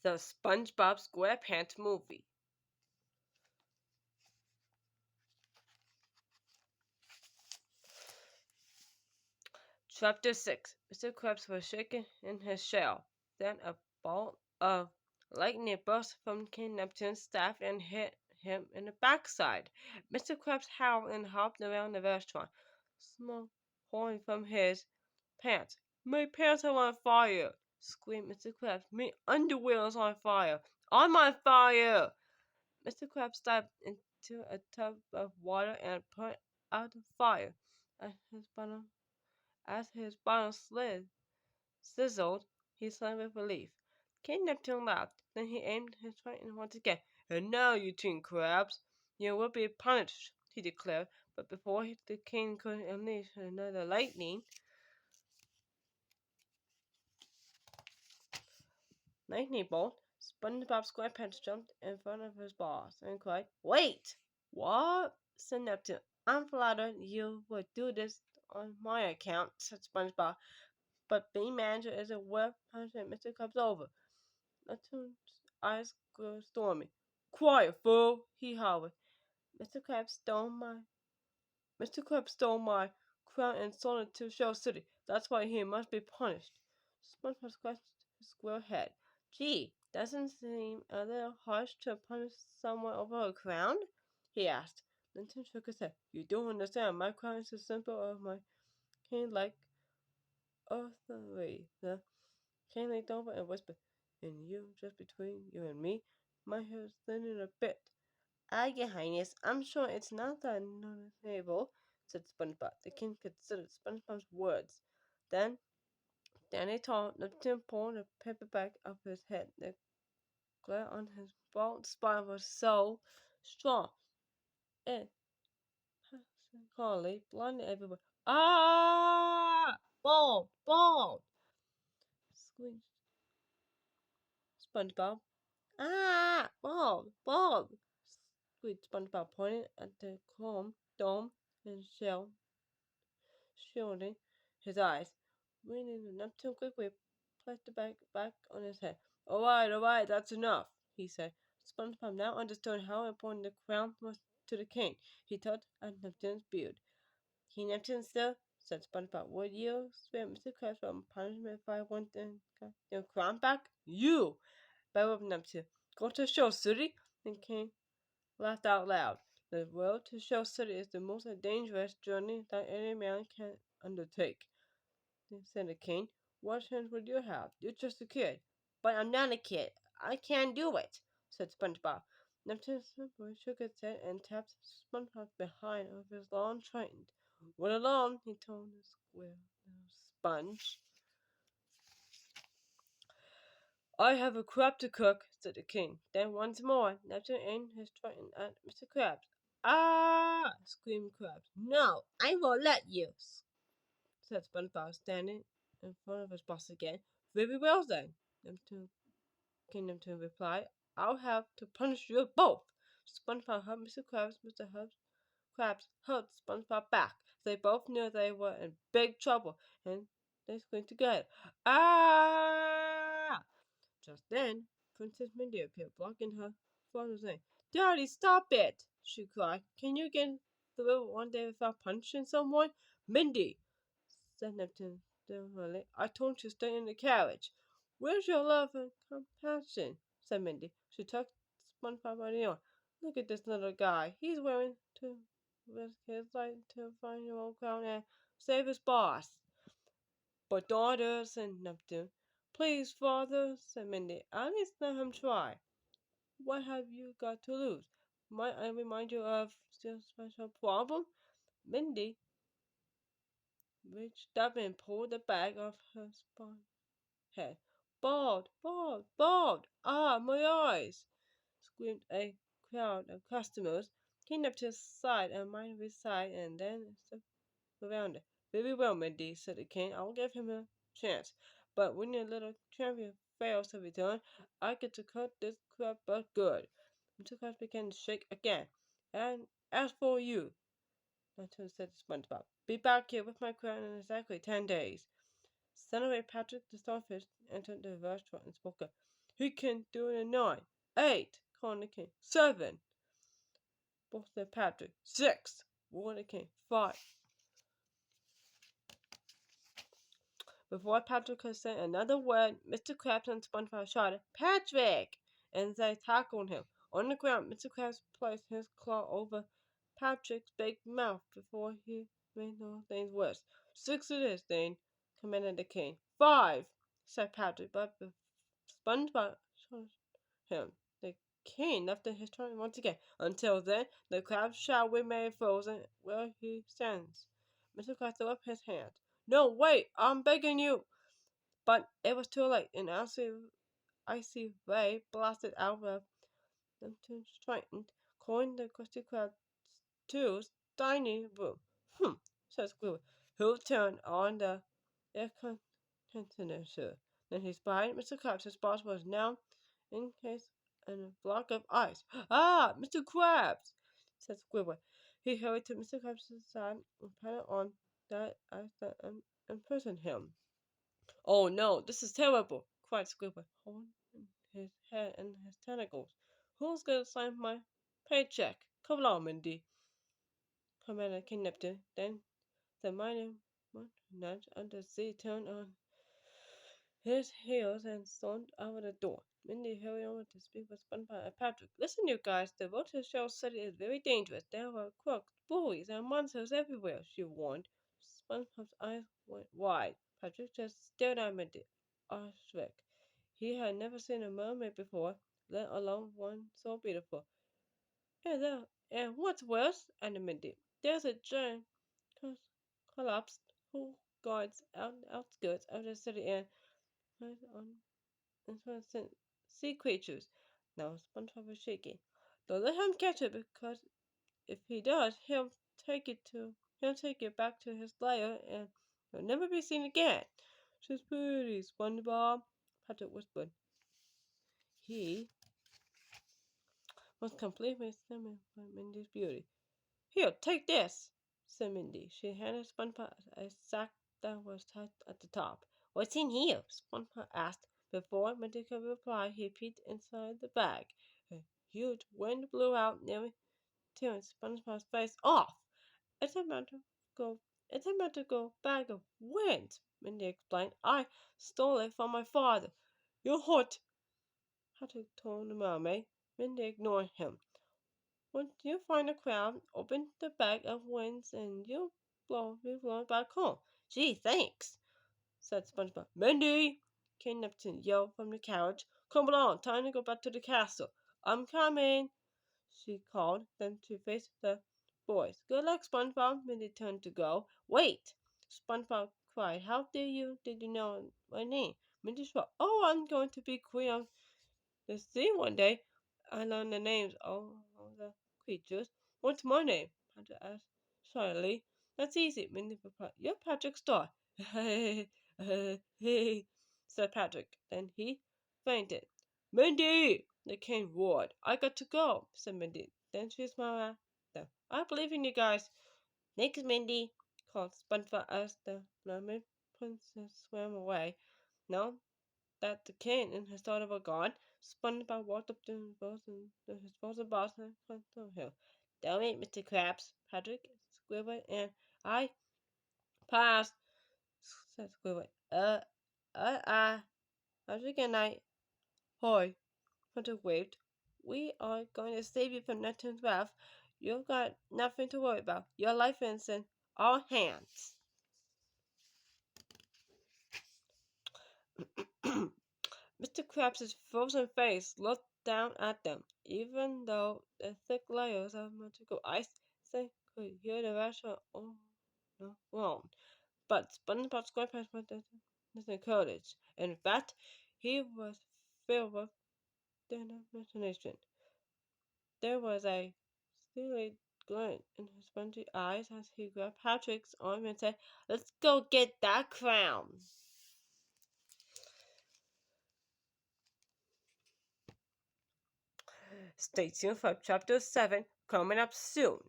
The SpongeBob SquarePants movie. Chapter 6. Mr. Krabs was shaken in his shell. Then a bolt of lightning burst from King Neptune's staff and hit him in the backside. Mr. Krabs howled and hopped around the restaurant, smoke pouring from his pants. My pants are on fire! Screamed Mr. Krabs. My underwear is on fire! I'm on fire! Mr. Krabs dived into a tub of water and put out the fire. As his bottom sizzled, he sighed with relief. King Neptune laughed. Then he aimed his trident once again. And now, you teen crabs, you will be punished, he declared. But before the king could unleash another lightning bolt, SpongeBob SquarePants jumped in front of his boss and cried, "Wait!" "What?" said Neptune. "I'm flattered you would do this on my account," said SpongeBob. "But being manager isn't worth punishing Mr. Krabs over." Neptune's eyes grew stormy. "Quiet, fool!" he howled. Mr. Krabs stole my crown and sold it to Shell City. That's why he must be punished." SpongeBob scratched his square head. "Gee, doesn't seem a little harsh to punish someone over a crown?" he asked. Neptune shook his head. "You don't understand. My crown is a symbol of my king-like authority." The king leaned over and whispered, "And you, just between you and me, my hair is thinning a bit." Your Highness, I'm sure it's not that noticeable," said SpongeBob. The king considered SpongeBob's words. Then, standing tall, Neptune pulled a paper bag off his head. The glare on his bald spine was so strong it calmly blinded everyone. "Ah! Bald! Bald!" screeched SpongeBob. "Ah! Bald! Bald!" screeched SpongeBob, pointing at the chrome dome and shell shielding his eyes. Reading Neptune quickly placed the bag back on his head. All right, that's enough," he said. SpongeBob now understood how important the crown was to the king. He tugged at Neptune's beard. "King Neptune, sir," said SpongeBob, "would you spare Mr. Krabs from punishment if I want your crown back?" "You!" bellowed Neptune. "Go to Show City?" The king laughed out loud. "The road to Shell City is the most dangerous journey that any man can undertake," said the king. "What chance would you have? You're just a kid." "But I'm not a kid. I can't do it," said SpongeBob. Neptune simply shook his head and tapped SpongeBob behind with his long trident. "Run along," he told the square little sponge. "I have a crab to cook," said the king. Then once more Neptune aimed his trident at Mr. Krabs. "Ah!" screamed Krabs. "No, I won't let you," said SpongeBob, standing in front of his boss again. "Very well then," King Neptune replied. "I'll have to punish you both." SpongeBob helped Mr. Krabs. Mr. Krabs held SpongeBob back. They both knew they were in big trouble, and they screamed together. "Ah!" Just then, Princess Mindy appeared, blocking her father's name. "Daddy, stop it!" she cried. "Can you get through one day without punishing someone?" "Mindy," said Neptune sternly, "I told you to stay in the carriage." "Where's your love and compassion?" said Mindy. She took SpongeBob by the arm. "Look at this little guy. He's willing to risk his life to find your old crown and save his boss." "But daughter," said Neptune. "Please, father," said Mindy, "at least let him try." "What have you got to lose? Might I remind you of your special problem?" Mindy reached up and pulled the bag off her spun head. "Bald! Bald! Bald! Ah, my eyes!" screamed a crowd of customers. King Neptune sighed and Mindy sighed and then around it. "Very well, Mindy," said the king. "I'll give him a chance. But when your little champion fails to return, I get to cut this crab butt good." Mr. Krabs began to shake again. "And as for you," Neptune said to SpongeBob, "be back here with my crown in exactly 10 days." Senator Patrick the Starfish entered the restaurant and spoke up. He can do it in 9. 8, called the king. 7, said Patrick. 6, warned the king. 5. Before Patrick could say another word, Mr. Krabs and SpongeBob shouted, "Patrick!" and they tackled him. On the ground, Mr. Krabs placed his claw over Patrick's big mouth before he made things worse. 6 it is, then, commanded the king. 5, said Patrick, but SpongeBob shot him. The king left his turn once again. Until then, the crab shall remain frozen where he stands. Mr. Krabs threw up his hands. "No, wait! I'm begging you!" But it was too late. An icy ray blasted out of Neptune, straightened, calling the Krusty Krab to tiny room. Said Squidward, who turned on the air conditioner. Then he spied Mr. Krabs. His boss was now encased in a block of ice. "Ah, Mr. Krabs!" said Squidward. He hurried to Mr. Krabs' side and patted on that ice that imprisoned him. "Oh no, this is terrible!" cried Squidward, holding his head in his tentacles. "Who's going to sign my paycheck? Come along, Mindy," commanded King Neptune. Then the mighty nudge under the sea turned on his heels and stormed out of the door. Mindy hurried over to speak with SpongeBob and Patrick. "Listen, you guys, the road to the show city is very dangerous. There are crooks, bullies, and monsters everywhere," she warned. SpongeBob's eyes went wide. Patrick just stared at Mindy, awestruck. He had never seen a mermaid before, let alone one so beautiful. And what's worse, added Mindy, there's a giant collapsed who guards outskirts of the city and sea creatures. Now SpongeBob was shaking. "Don't let him catch it, because if he does, take it back to his lair and he'll never be seen again." "She's pretty, SpongeBob," Patrick whispered. He was completely stunned by Mindy's beauty. "Here, take this," said Mindy. She handed SpongeBob a sack that was tied at the top. "What's in here?" SpongeBob asked. Before Mindy could reply, he peeked inside the bag. A huge wind blew out, nearly tearing SpongeBob's face off. It's a magical bag of wind," Mindy explained. "I stole it from my father." "You're hot," Patrick told the mermaid. Mindy ignored him. "Once you find a crab, open the bag of winds and you'll be blown back home." "Gee, thanks," said SpongeBob. "Mindy!" King Neptune yelled from the carriage. "Come along, time to go back to the castle." "I'm coming," she called. Then she faced the boys. "Good luck, SpongeBob." Mindy turned to go. "Wait!" SpongeBob cried. "How did you know my name?" Mindy shrugged. "Oh, I'm going to be queen of the sea one day. I learned the names of all the creatures." "What's my name?" Patrick asked shyly. "That's easy," Mindy replied. "You're Patrick Star." "Hey, said Patrick. Then he fainted. "Mindy!" the king roared. "I got to go," said Mindy. Then she smiled at them. "I believe in you guys." "Thanks, Mindy," called SpongeBob as the mermaid princess swam away. Now that the king and his daughter were gone, SpongeBob walked up to his frozen boss and told him, "Tell me, Mr. Krabs, Patrick, Squidward, and I passed," said Squidward. Patrick and I, hi," Patrick waved. "We are going to save you from Neptune's wrath. You've got nothing to worry about. Your life is in our hands." Mr. Krabs' frozen face looked down at them, even though the thick layers of magical ice they could hear the restaurant all around. But SpongeBob SquarePants was encouraged. In fact, he was filled with determination. There was a steely glint in his spongy eyes as he grabbed Patrick's arm and said, "Let's go get that crown." Stay tuned for chapter 7 coming up soon.